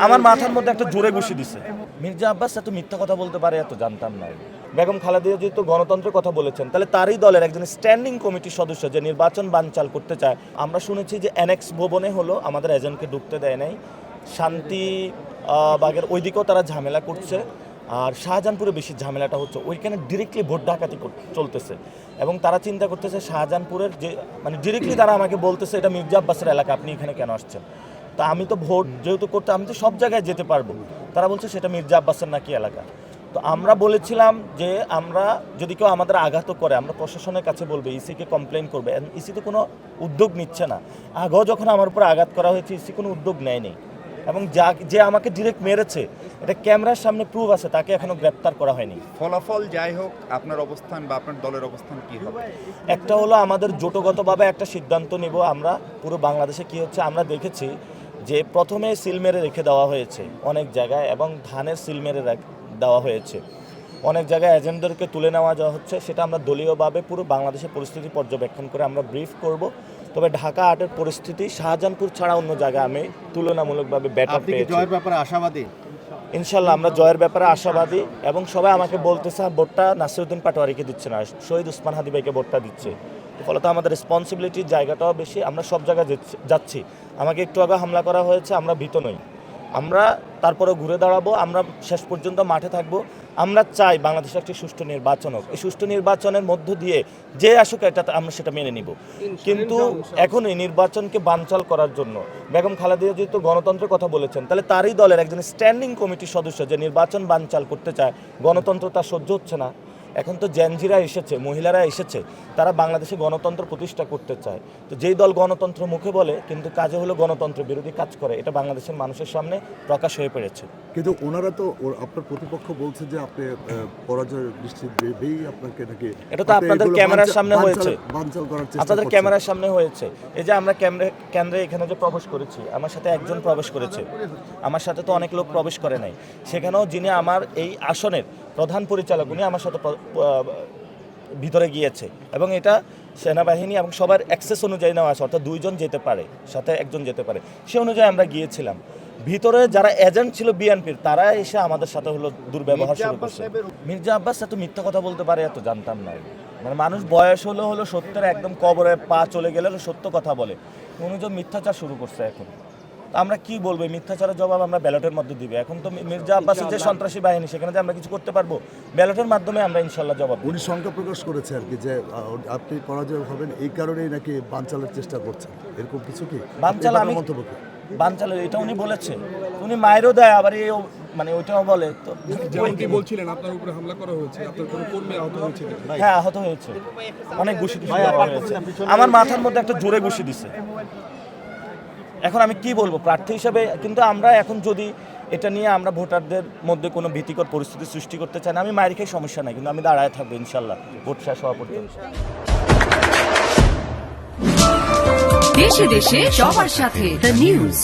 আমার মাথার মধ্যে একটা জোরে ঘুষি দিছে। মির্জা আব্বাস এত মিথ্যা কথা বলতে পারে এত জানতাম না। বেগম খালেদা যেহেতু গণতন্ত্রের কথা বলেছেন, তাহলে তারই দলের একজন স্ট্যান্ডিং কমিটির সদস্য যে নির্বাচন বানচাল করতে চায়। আমরা শুনেছি যে অ্যানেক্স ভবনে হলো আমাদের এজেন্টকে ঢুকতে দেয় নাই, শান্তি বাগের ওইদিকেও তারা ঝামেলা করছে, আর শাহজাহানপুরে বেশি ঝামেলাটা হচ্ছে, ওইখানে ডিরেক্টলি ভোট ডাকাতি চলতেছে এবং তারা চিন্তা করতেছে শাহজাহানপুরের যে মানে ডিরেক্টলি তারা আমাকে বলতেছে এটা মির্জা আব্বাসের এলাকা, আপনি এখানে কেন আসছেন? তা আমি তো ভোট যেহেতু করতে আমি তো সব জায়গায় যেতে পারবো, তারা বলছে সেটা মির্জা আব্বাসের নাকি এলাকা। তো আমরা বলেছিলাম যে আমরা যদি কেউ আমাদের আঘাত করে আমরা প্রশাসনের কাছে বলবো, ইসিকে কমপ্লেন করবে। ইসি তো কোনো উদ্যোগ নিচ্ছে না। আগেও যখন আমার উপর আঘাত করা হয়েছে ইসি কোনো উদ্যোগ নেয়নি, এবং যে আমাকে ডিরেক্ট মেরেছে এটা ক্যামেরার সামনে প্রুফ আছে, তাকে এখনো গ্রেপ্তার করা হয়নি। ফলাফল যাই হোক, আপনার অবস্থান বা আপনার দলের অবস্থান কি হবে? একটা হলো আমাদের জোটগতভাবে একটা সিদ্ধান্ত নিব আমরা পুরো বাংলাদেশে কি হচ্ছে আমরা দেখেছি যে প্রথমে সিল মেরে রেখে দেওয়া হয়েছে অনেক জায়গায়, এবং ধানের সিল মেরে দেওয়া হয়েছে অনেক জায়গায়, এজেন্টদেরকে তুলে নেওয়া যাওয়া হচ্ছে। সেটা আমরা দলীয়ভাবে পুরো বাংলাদেশের পরিস্থিতি পর্যবেক্ষণ করে আমরা ব্রিফ করব। তবে ঢাকা ৮-এর পরিস্থিতি শাহজাহানপুর ছাড়া অন্য জায়গায় আমি তুলনামূলকভাবে বেটার পেয়েছি। জয়ের ব্যাপারে আশাবাদী? ইনশাল্লাহ আমরা জয়ের ব্যাপারে আশাবাদী, এবং সবাই আমাকে বলতেছে ভোটটা নাসিরউদ্দিন পাটোয়ারিকে দিচ্ছে না, শহীদ ওসমান হাদি ভাইকে ভোটটা দিচ্ছে। ফলত আমাদের রেসপন্সিবিলিটির জায়গাটাও বেশি, আমরা সব জায়গায় যাচ্ছি। আমাকে একটু আগে হামলা করা হয়েছে, আমরা ভীত নই, আমরা তারপরে ঘুরে দাঁড়াবো, আমরা শেষ পর্যন্ত মাঠে থাকবো। আমরা চাই বাংলাদেশে একটি সুষ্ঠু নির্বাচন হোক, এই সুষ্ঠু নির্বাচনের মধ্য দিয়ে যে আসুক এটা আমরা সেটা মেনে নিব। কিন্তু এখন এই নির্বাচনকে বানচাল করার জন্য বেগম খালেদা যেহেতু গণতন্ত্রের কথা বলেছেন, তাহলে তারই দলের একজন স্ট্যান্ডিং কমিটির সদস্য যে নির্বাচন বানচাল করতে চায়, গণতন্ত্র তার সহ্য হচ্ছে না। এখন তো জেনজিরা এসেছে, মহিলারা এসেছে, তারা বাংলাদেশে গণতন্ত্র প্রতিষ্ঠা করতে চায়। তো যেই দল গণতন্ত্র মুখে বলে কিন্তু কাজে হলো গণতন্ত্র বিরোধী কাজ করে, এটা বাংলাদেশের মানুষের সামনে প্রকাশ হয়ে পড়েছে। কিন্তু ওনারা তো আপনার প্রতিপক্ষ বলছে যে আপনি পরাজয় নিশ্চিত ভেবেই আপনাকে নাকি, এটা তো আপনাদের ক্যামেরার সামনে হয়েছে, বানচাল করার চেষ্টা আপনাদের করছেন। ক্যামেরার সামনে হয়েছে। এই যে আমরা কেন্দ্রে এখানে যে প্রবেশ করেছি, আমার সাথে একজন প্রবেশ করেছে, আমার সাথে তো অনেক লোক প্রবেশ করে নাই। সেখানেও যিনি আমার এই আসনের প্রধান পরিচালক উনি আমার সাথে ভিতরে গিয়েছে, এবং এটা সেনাবাহিনী এবং সবার অ্যাক্সেস অনুযায়ী নেওয়া আছে, অর্থাৎ 2 জন যেতে পারে, সাথে 1 জন যেতে পারে, সে অনুযায়ী আমরা গিয়েছিলাম। ভিতরে যারা এজেন্ট ছিল বিএনপির তারা এসে আমাদের সাথে হলো দুর্ব্যবহার শুরু করছে। মির্জা আব্বাস এত মিথ্যা কথা বলতে পারে এত জানতাম না। মানে মানুষ বয়স হলো সত্যের একদম কবরে পা চলে গেলে সত্য কথা বলে, উনি মিথ্যাচার শুরু করছে। এখন আমরা কি বলবো, মিথ্যাচারের জবাব আমরা ব্যালটের মধ্যে দিবে। এখন তো মির্জা আব্বাসের যে সন্ত্রাসী বাহিনী, সেখানে যে আমরা কিছু করতে পারবো, ব্যালটের মাধ্যমে আমরা ইনশাল্লাহ জবাব। উনি শঙ্কা প্রকাশ করেছে আর কি যে আপনি পরাজয় হবেন, এই কারণেই নাকি বানচালের চেষ্টা করছেন, এরকম কিছু কি বানচাল আমি মন্তব্য কি? বানচালের এটা উনি বলেছে, উনি মায়েরও দেয় আবার এই মানে ওইটাও বলে। তো যেমনটি বলছিলেন আপনার উপরে হামলা করা হয়েছে, আপনার কোনো কর্মী আহত হয়েছে? হ্যাঁ, আহত হয়েছে, অনেক ঘুষি দেওয়া হয়েছে, আমার মাথার মধ্যে একটা জোরে ঘুষি দিছে। এখন আমি কি বলবো প্রার্থী হিসেবে, কিন্তু আমরা এখন যদি এটা নিয়ে আমরা ভোটারদের মধ্যে কোনো ভীতিকর পরিস্থিতি সৃষ্টি করতে চাই না, আমি মায়ের খেয়ে সমস্যা নাই, কিন্তু আমি দাঁড়ায় থাকবো ইনশাল্লাহ ভোট শেষ হওয়া পর্যন্ত। দেশে দেশে সবার সাথে দ্য নিউজ।